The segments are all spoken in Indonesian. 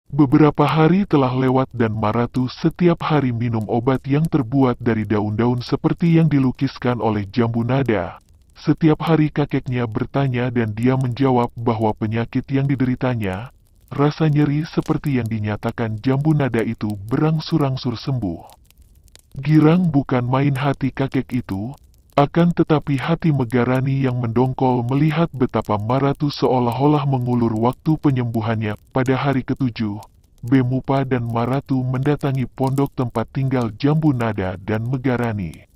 Beberapa hari telah lewat dan Maratu setiap hari minum obat yang terbuat dari daun-daun seperti yang dilukiskan oleh jambu nada. Setiap hari kakeknya bertanya dan dia menjawab bahwa penyakit yang dideritanya, rasa nyeri seperti yang dinyatakan jambu nada itu berangsur-angsur sembuh. Girang bukan main hati kakek itu, akan tetapi hati Megarani yang mendongkol melihat betapa Maratu seolah-olah mengulur waktu penyembuhannya. Pada hari ketujuh, Bemupa dan Maratu mendatangi pondok tempat tinggal Jambu Nada dan Megarani.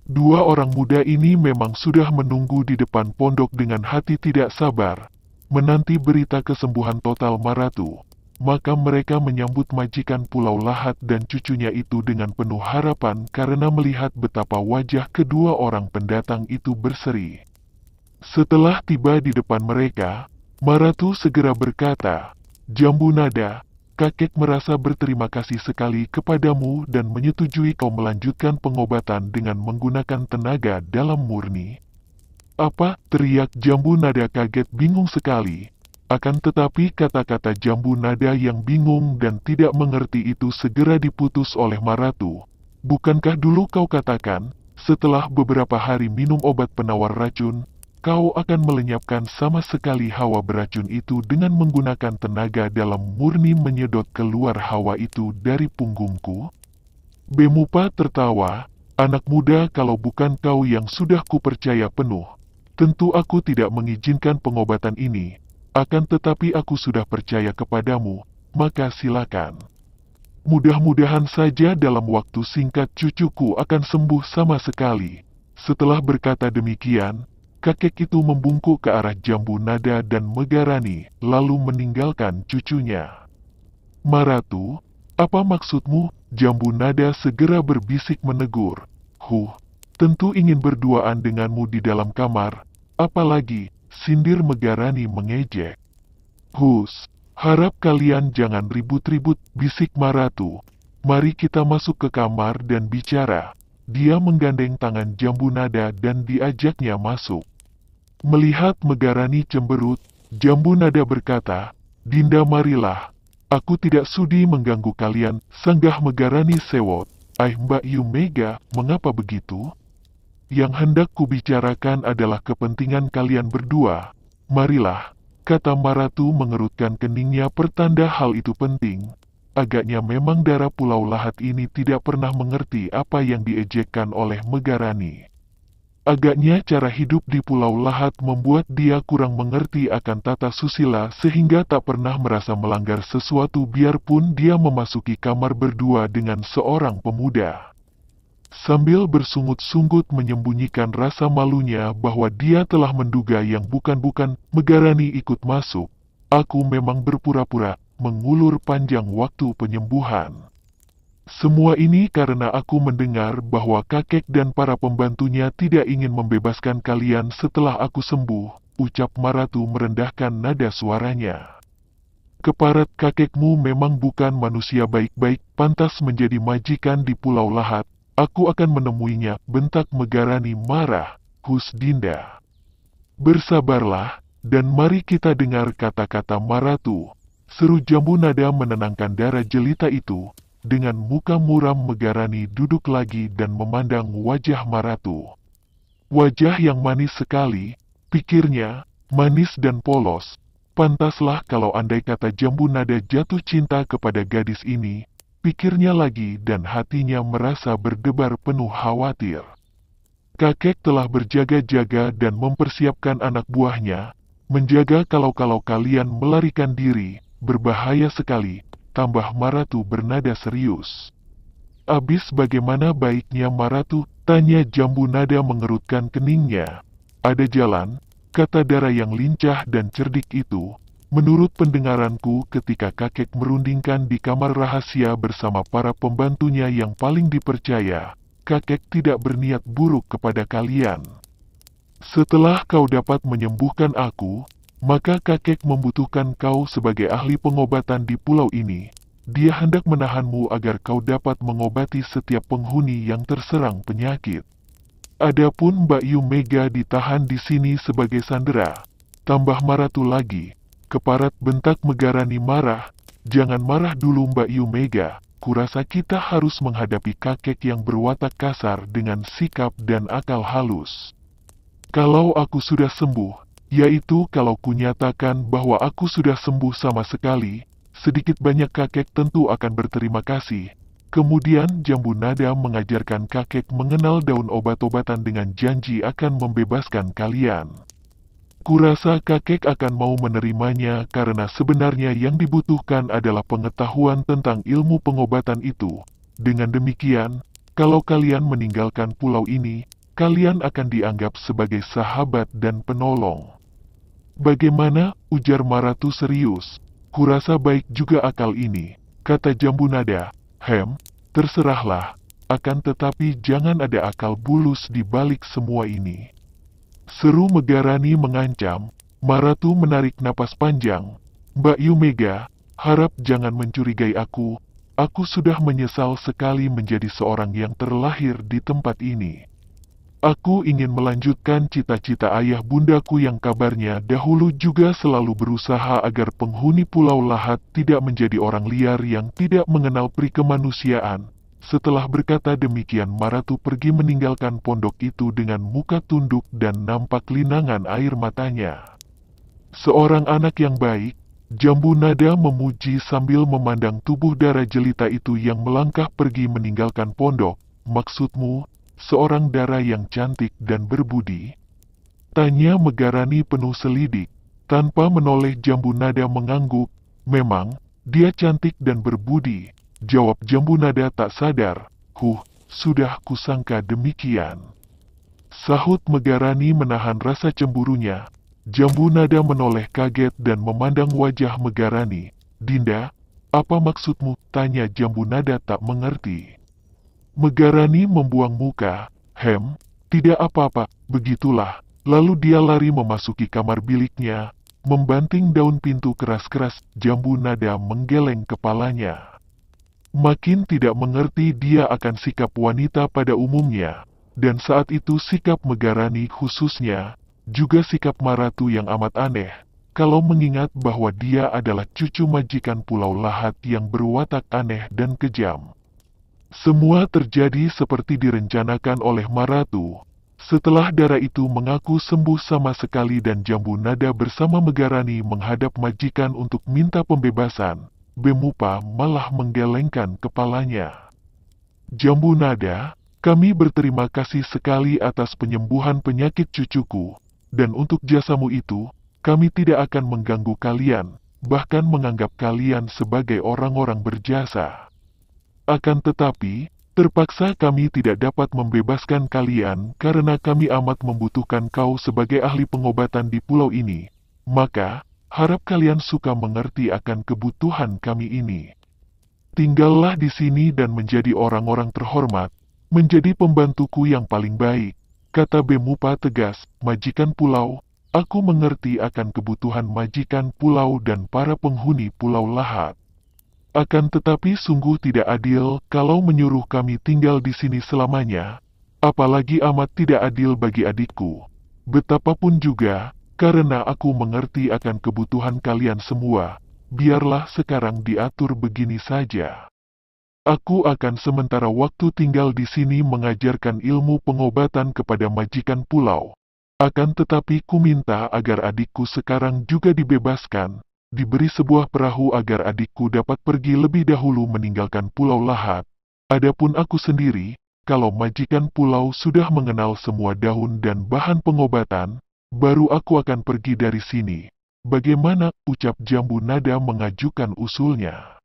Dua orang muda ini memang sudah menunggu di depan pondok dengan hati tidak sabar, menanti berita kesembuhan total Maratu. Maka mereka menyambut majikan Pulau Lahat dan cucunya itu dengan penuh harapan karena melihat betapa wajah kedua orang pendatang itu berseri. Setelah tiba di depan mereka, Maratu segera berkata, "Jambu Nada, kakek merasa berterima kasih sekali kepadamu dan menyetujui kau melanjutkan pengobatan dengan menggunakan tenaga dalam murni." "Apa?" teriak Jambu Nada kaget bingung sekali. Akan tetapi kata-kata Jambu Nada yang bingung dan tidak mengerti itu segera diputus oleh Maratu. "Bukankah dulu kau katakan, setelah beberapa hari minum obat penawar racun, kau akan melenyapkan sama sekali hawa beracun itu dengan menggunakan tenaga dalam murni menyedot keluar hawa itu dari punggungku?" Bemupa tertawa, "Anak muda, kalau bukan kau yang sudah kupercaya penuh, tentu aku tidak mengizinkan pengobatan ini. Akan tetapi aku sudah percaya kepadamu, maka silakan. Mudah-mudahan saja dalam waktu singkat cucuku akan sembuh sama sekali." Setelah berkata demikian, kakek itu membungkuk ke arah Jambu Nada dan Megarani, lalu meninggalkan cucunya. "Maratu, apa maksudmu?" Jambu Nada segera berbisik menegur. Tentu ingin berduaan denganmu di dalam kamar, apalagi..." sindir Megarani mengejek. Harap kalian jangan ribut-ribut," bisik Maratu. "Mari kita masuk ke kamar dan bicara." Dia menggandeng tangan Jambu Nada dan diajaknya masuk. Melihat Megarani cemberut, Jambu Nada berkata, "Dinda, marilah. Aku tidak sudi mengganggu kalian," sanggah Megarani sewot. Mbak Yu Mega, mengapa begitu? Yang hendak kubicarakan adalah kepentingan kalian berdua. Marilah," kata Maratu mengerutkan keningnya pertanda hal itu penting. Agaknya memang darah Pulau Lahat ini tidak pernah mengerti apa yang diejekkan oleh Megarani. Agaknya cara hidup di Pulau Lahat membuat dia kurang mengerti akan tata susila sehingga tak pernah merasa melanggar sesuatu biarpun dia memasuki kamar berdua dengan seorang pemuda. Sambil bersungut-sungut menyembunyikan rasa malunya bahwa dia telah menduga yang bukan-bukan, Megarani ikut masuk. "Aku memang berpura-pura, mengulur panjang waktu penyembuhan. Semua ini karena aku mendengar bahwa kakek dan para pembantunya tidak ingin membebaskan kalian setelah aku sembuh," ucap Maratu merendahkan nada suaranya. "Keparat kakekmu memang bukan manusia baik-baik, pantas menjadi majikan di Pulau Lahat. Aku akan menemuinya," bentak Megarani marah. Dinda, bersabarlah, dan mari kita dengar kata-kata Maratu," seru Jambu Nada menenangkan darah jelita itu. Dengan muka muram Megarani duduk lagi dan memandang wajah Maratu. Wajah yang manis sekali, pikirnya, manis dan polos. Pantaslah kalau andai kata Jambu Nada jatuh cinta kepada gadis ini. Pikirnya lagi dan hatinya merasa berdebar penuh khawatir. Kakek telah berjaga-jaga dan mempersiapkan anak buahnya, menjaga kalau-kalau kalian melarikan diri, berbahaya sekali, tambah Maratu bernada serius. "Abis bagaimana baiknya Maratu?" tanya Jambu Nada mengerutkan keningnya. "Ada jalan," kata Dara yang lincah dan cerdik itu. "Menurut pendengaranku ketika kakek merundingkan di kamar rahasia bersama para pembantunya yang paling dipercaya, kakek tidak berniat buruk kepada kalian. Setelah kau dapat menyembuhkan aku, maka kakek membutuhkan kau sebagai ahli pengobatan di pulau ini. Dia hendak menahanmu agar kau dapat mengobati setiap penghuni yang terserang penyakit. Adapun Mbak Yu Mega ditahan di sini sebagai sandera." Tambah Maratu lagi. "Keparat," bentak Megarani marah. Jangan marah dulu Mbak Yu Mega, kurasa kita harus menghadapi kakek yang berwatak kasar dengan sikap dan akal halus. Kalau aku sudah sembuh, yaitu kalau kunyatakan bahwa aku sudah sembuh sama sekali, sedikit banyak kakek tentu akan berterima kasih. Kemudian Jambu Nada mengajarkan kakek mengenal daun obat-obatan dengan janji akan membebaskan kalian. Kurasa kakek akan mau menerimanya karena sebenarnya yang dibutuhkan adalah pengetahuan tentang ilmu pengobatan itu. Dengan demikian, kalau kalian meninggalkan pulau ini, kalian akan dianggap sebagai sahabat dan penolong. Bagaimana? Ujar Maratu serius. Kurasa baik juga akal ini, kata Jambu Nada. Terserahlah, akan tetapi jangan ada akal bulus di balik semua ini. Seru Megarani mengancam. Maratu menarik napas panjang. Mbak Yu Mega, harap jangan mencurigai aku. Aku sudah menyesal sekali menjadi seorang yang terlahir di tempat ini. Aku ingin melanjutkan cita-cita ayah bundaku yang kabarnya dahulu juga selalu berusaha agar penghuni Pulau Lahat tidak menjadi orang liar yang tidak mengenal pri kemanusiaan. Setelah berkata demikian, Maratu pergi meninggalkan pondok itu dengan muka tunduk dan nampak linangan air matanya. Seorang anak yang baik, Jambu Nada memuji sambil memandang tubuh dara jelita itu yang melangkah pergi meninggalkan pondok. Maksudmu, seorang dara yang cantik dan berbudi? Tanya Megarani penuh selidik. Tanpa menoleh Jambu Nada mengangguk. Memang, dia cantik dan berbudi, jawab Jambu Nada tak sadar. Sudah kusangka demikian, sahut Megarani menahan rasa cemburunya. Jambu Nada menoleh kaget dan memandang wajah Megarani. Dinda, apa maksudmu? Tanya Jambu Nada tak mengerti. Megarani membuang muka. Tidak apa-apa, begitulah. Lalu dia lari memasuki kamar biliknya, membanting daun pintu keras-keras. Jambu Nada menggeleng kepalanya. Makin tidak mengerti dia akan sikap wanita pada umumnya, dan saat itu sikap Megarani khususnya, juga sikap Maratu yang amat aneh, kalau mengingat bahwa dia adalah cucu majikan Pulau Lahat yang berwatak aneh dan kejam. Semua terjadi seperti direncanakan oleh Maratu. Setelah dara itu mengaku sembuh sama sekali dan Jambu Nada bersama Megarani menghadap majikan untuk minta pembebasan, Bemupa malah menggelengkan kepalanya. Jambu Nada, kami berterima kasih sekali atas penyembuhan penyakit cucuku, dan untuk jasamu itu, kami tidak akan mengganggu kalian, bahkan menganggap kalian sebagai orang-orang berjasa. Akan tetapi, terpaksa kami tidak dapat membebaskan kalian karena kami amat membutuhkan kau sebagai ahli pengobatan di pulau ini. Maka, harap kalian suka mengerti akan kebutuhan kami ini. Tinggallah di sini dan menjadi orang-orang terhormat, menjadi pembantuku yang paling baik, kata Bemupa tegas. Majikan pulau, aku mengerti akan kebutuhan majikan pulau dan para penghuni Pulau Lahat. Akan tetapi sungguh tidak adil kalau menyuruh kami tinggal di sini selamanya, apalagi amat tidak adil bagi adikku. Betapapun juga, karena aku mengerti akan kebutuhan kalian semua, biarlah sekarang diatur begini saja. Aku akan sementara waktu tinggal di sini mengajarkan ilmu pengobatan kepada majikan pulau. Akan tetapi ku minta agar adikku sekarang juga dibebaskan, diberi sebuah perahu agar adikku dapat pergi lebih dahulu meninggalkan Pulau Lahat. Adapun aku sendiri, kalau majikan pulau sudah mengenal semua daun dan bahan pengobatan, baru aku akan pergi dari sini. Bagaimana? Ucap Jambu Nada mengajukan usulnya.